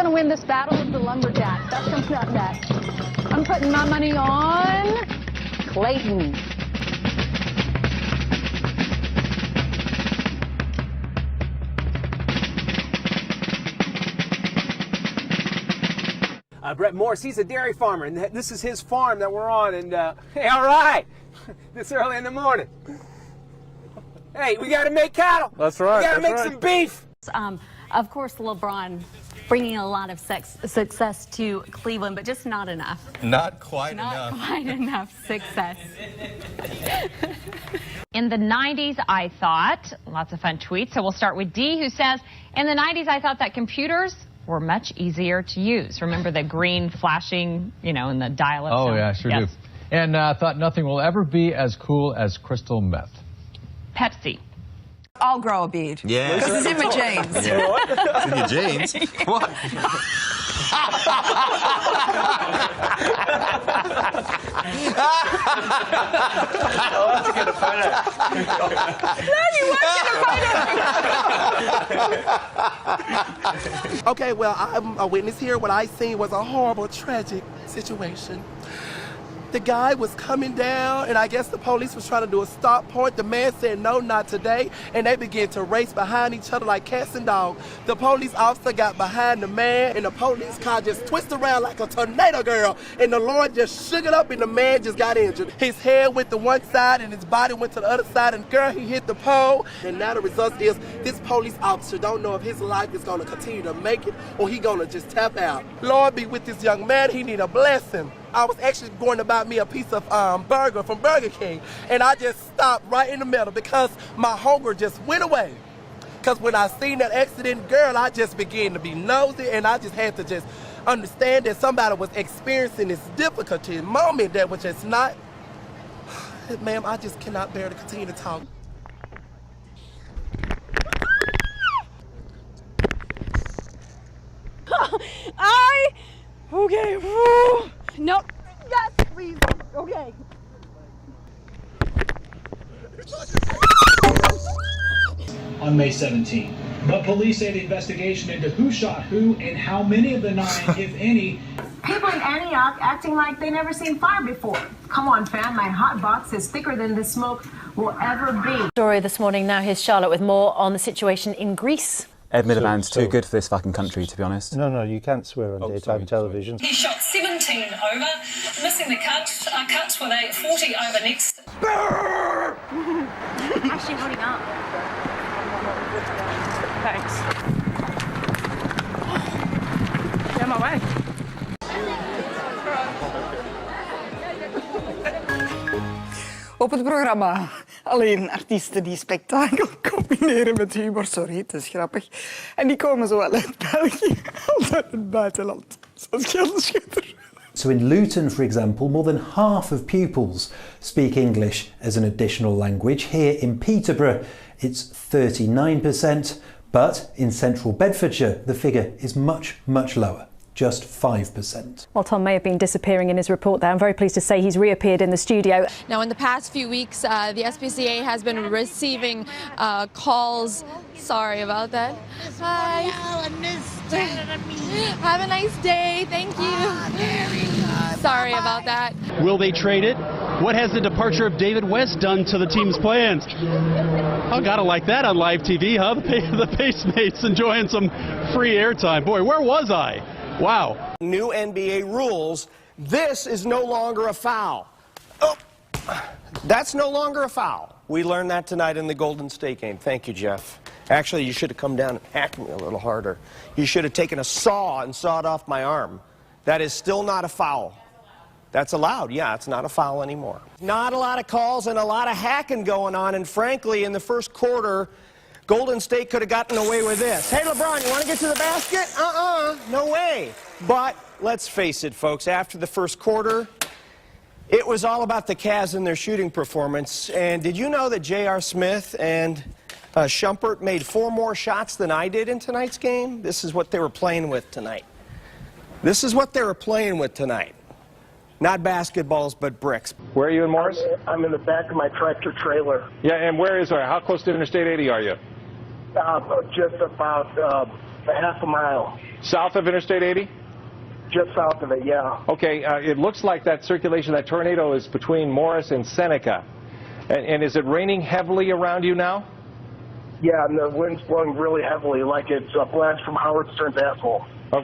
to win this battle is the Lumberjacks. That's going to next. I'm putting my money on Clayton. Brett Morse, he's a dairy farmer, and this is his farm that we're on. And hey, all right, this early in the morning. Hey, we got to make cattle. That's right. We got to make some beef. Of course, LeBron bringing a lot of success to Cleveland, but just not enough. Not quite Not enough. quite enough success. In the 90s, I thought, lots of fun tweets. So we'll start with D, who says, in the 90s, I thought that computers were much easier to use. Remember the green flashing, you know, in the dial-up? Oh, yeah, sure do. And thought nothing will ever be as cool as crystal meth. Pepsi. I'll grow a beard. Yeah. Because it's in my jeans. Yeah. It's in your jeans? What? I want to get a photo. Okay, well, I'm a witness here. What I seen was a horrible, tragic situation. The guy was coming down, and I guess the police was trying to do a stop point. The man said, no, not today, and they began to race behind each other like cats and dogs. The police officer got behind the man, and the police car just twisted around like a tornado, girl, and the Lord just shook it up, and the man just got injured. His head went to one side, and his body went to the other side, and girl, he hit the pole, and now the result is this police officer don't know if his life is going to continue to make it, or he going to just tap out. Lord be with this young man. He need a blessing. I was actually going to buy me a piece of burger from Burger King, and I just stopped right in the middle because my hunger just went away. Because when I seen that accident, girl, I just began to be nosy, and I just had to just understand that somebody was experiencing this difficulty moment that was just not, ma'am, I just cannot bear to continue to talk. Okay. Woo. Nope. Yes, please. Okay. On May 17. But police say the investigation into who shot who and how many of the 9, if any. People in Antioch acting like they never seen fire before. Come on, fam, my hot box is thicker than the smoke will ever be. Story this morning. Now here's Charlotte with more on the situation in Greece. Ed Miliband's too good for this fucking country, to be honest. No, you can't swear on daytime television. He shot 17 over, missing the cuts with a 40 over next. Actually holding up. Thanks. Get my way. Op het programma alleen artiesten die spektakel combineren met humor. Sorry, het is grappig. En die komen zowel uit België als uit het buitenland. Zoals Gelderschutter. So in Luton, for example, more than half of pupils speak English as an additional language. Here in Peterborough, it's 39%, but in central Bedfordshire, the figure is much, much lower. Just 5%. Well, Tom may have been disappearing in his report there. I'm very pleased to say he's reappeared in the studio. Now, in the past few weeks, the SPCA has been receiving calls. Sorry about that. Hi. Have a nice day. Thank you. Sorry about that. Will they trade it? What has the departure of David West done to the team's plans? Oh, gotta like that on live TV, huh? The Pacemates enjoying some free airtime. Boy, where was I? Wow. New NBA rules. This is no longer a foul. Oh, that's no longer a foul. We learned that tonight in the Golden State game. Thank you, Jeff. Actually, you should have come down and hacked me a little harder. You should have taken a saw and sawed off my arm. That is still not a foul. That's allowed. Yeah, it's not a foul anymore. Not a lot of calls and a lot of hacking going on, and frankly, in the first quarter, Golden State could have gotten away with this. Hey, LeBron, you want to get to the basket? No way. But let's face it, folks, after the first quarter, it was all about the Cavs and their shooting performance. And did you know that J.R. Smith and Shumpert made 4 more shots than I did in tonight's game? This is what they were playing with tonight. This is what they were playing with tonight. Not basketballs, but bricks. Where are you in Morris? I'm in the back of my tractor trailer. Yeah, and where is there? How close to Interstate 80 are you? Just about a half a mile. South of Interstate 80? Just south of it, yeah. Okay, it looks like that circulation, that tornado is between Morris and Seneca. And is it raining heavily around you now? Yeah, and the wind's blowing really heavily, like it's a blast from Howard Stern's asshole. Oh.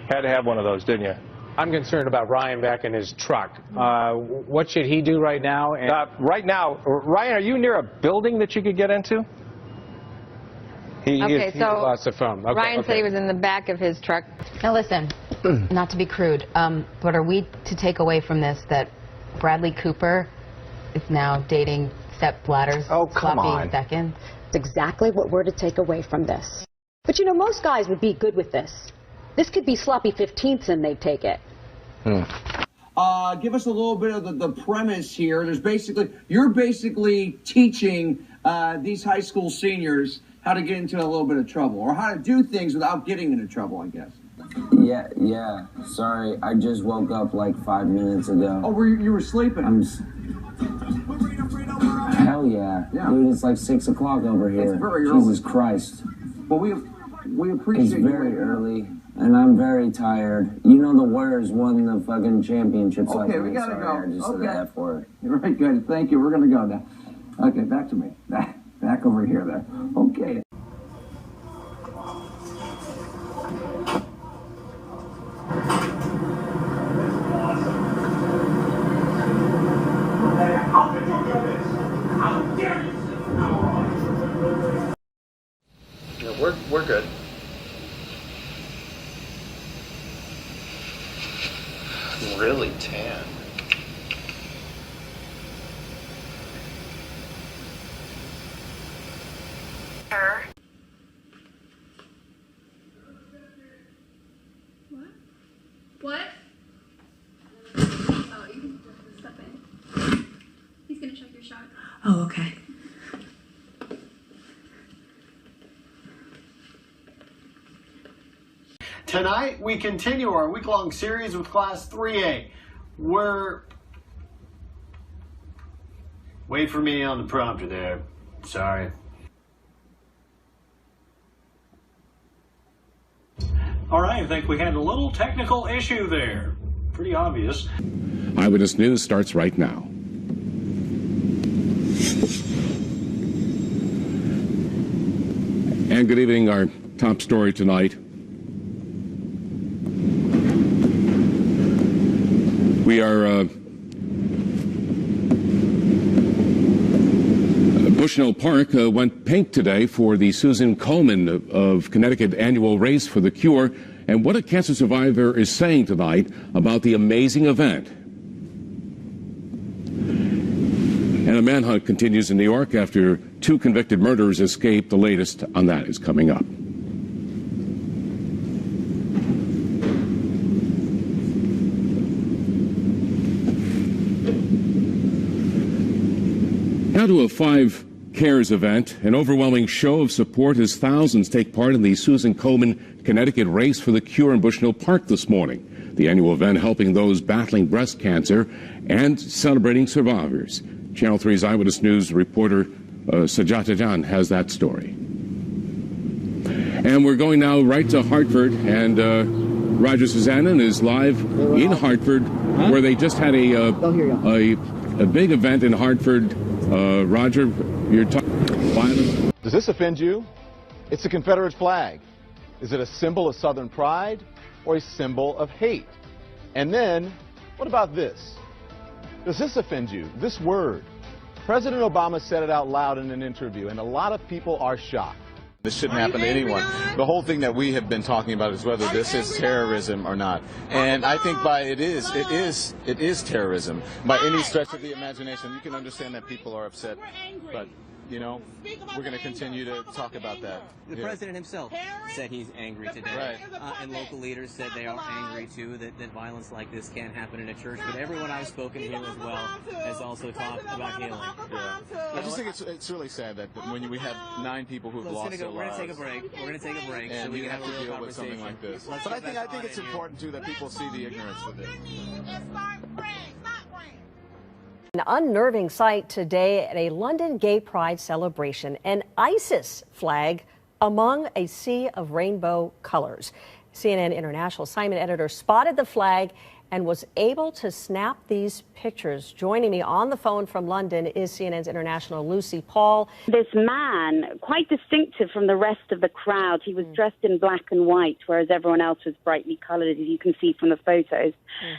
Had to have one of those, didn't you? I'm concerned about Ryan back in his truck. What should he do right now? Right now, Ryan, are you near a building that you could get into? He lost the phone. Okay, Ryan said he was in the back of his truck. Now listen, not to be crude, but are we to take away from this that Bradley Cooper is now dating Sepp Blatter's sloppy second? It's exactly what we're to take away from this. But you know, most guys would be good with this. This could be sloppy 15ths and they'd take it. Give us a little bit of the premise here. You're basically teaching these high school seniors how to get into a little bit of trouble, or how to do things without getting into trouble, I guess. Yeah. Sorry, I just woke up like 5 minutes ago. Oh, you were sleeping? Hell yeah. Dude, it's like 6 o'clock over here. It's very early. Jesus Christ. Well, we appreciate It's very early, and I'm very tired. You know the Warriors won the fucking championships last night. Okay, we gotta go. I just said the F word. You're right, good. Thank you. We're gonna go now. Okay, back to me. Back over here there. Okay. Yeah, we're good. Really tan. What? Oh, you can just step in. He's gonna check your shot. Oh, okay. Tonight, we continue our week-long series with Class 3A. Wait for me on the prompter there. Sorry. All right, I think we had a little technical issue there. Pretty obvious. Eyewitness News starts right now. And good evening. Our top story tonight. We are Bushnell Park went pink today for the Susan Komen of Connecticut annual race for the cure, and what a cancer survivor is saying tonight about the amazing event. And a manhunt continues in New York after 2 convicted murderers escaped. The latest on that is coming up. Now to a 5 Cares event, an overwhelming show of support as thousands take part in the Susan Komen Connecticut Race for the Cure in Bushnell Park this morning. The annual event helping those battling breast cancer and celebrating survivors. Channel 3's Eyewitness News reporter Sajata Jan has that story. And we're going now right to Hartford, and Roger Susannon is live in Hartford, where they just had a big event in Hartford. Roger, you're talking violence. Does this offend you? It's a Confederate flag. Is it a symbol of Southern pride or a symbol of hate? And then, what about this? Does this offend you? This word. President Obama said it out loud in an interview, and a lot of people are shocked. This shouldn't happen to anyone. The whole thing that we have been talking about is whether this is terrorism or not. And I think it is terrorism. By any stretch of the imagination, you can understand that people are upset. But, you know, we're going to continue to talk about that. The president himself said he's angry today. Right. And local leaders said they are angry, too, that violence like this can't happen in a church. But everyone I've spoken to as well has also talked about healing. Yeah. I just think it's really sad that when we have 9 people who've lost their lives. We're going to take a break. We're going to take a break. And so we we can have to deal with something like this. But I think it's important, too, that people see the ignorance with it. An unnerving sight today at a London gay pride celebration. An ISIS flag among a sea of rainbow colors. CNN International assignment editor spotted the flag and was able to snap these pictures. Joining me on the phone from London is CNN's international Lucy Paul. This man, quite distinctive from the rest of the crowd, he was dressed in black and white, whereas everyone else was brightly colored, as you can see from the photos.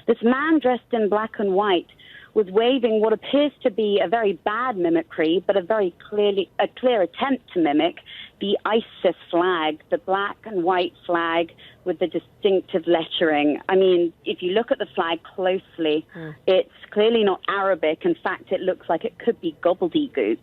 This man dressed in black and white was waving what appears to be a very bad mimicry, but a very clear attempt to mimic the ISIS flag, the black and white flag with the distinctive lettering. I mean, if you look at the flag closely, it's clearly not Arabic. In fact, it looks like it could be gobbledygook.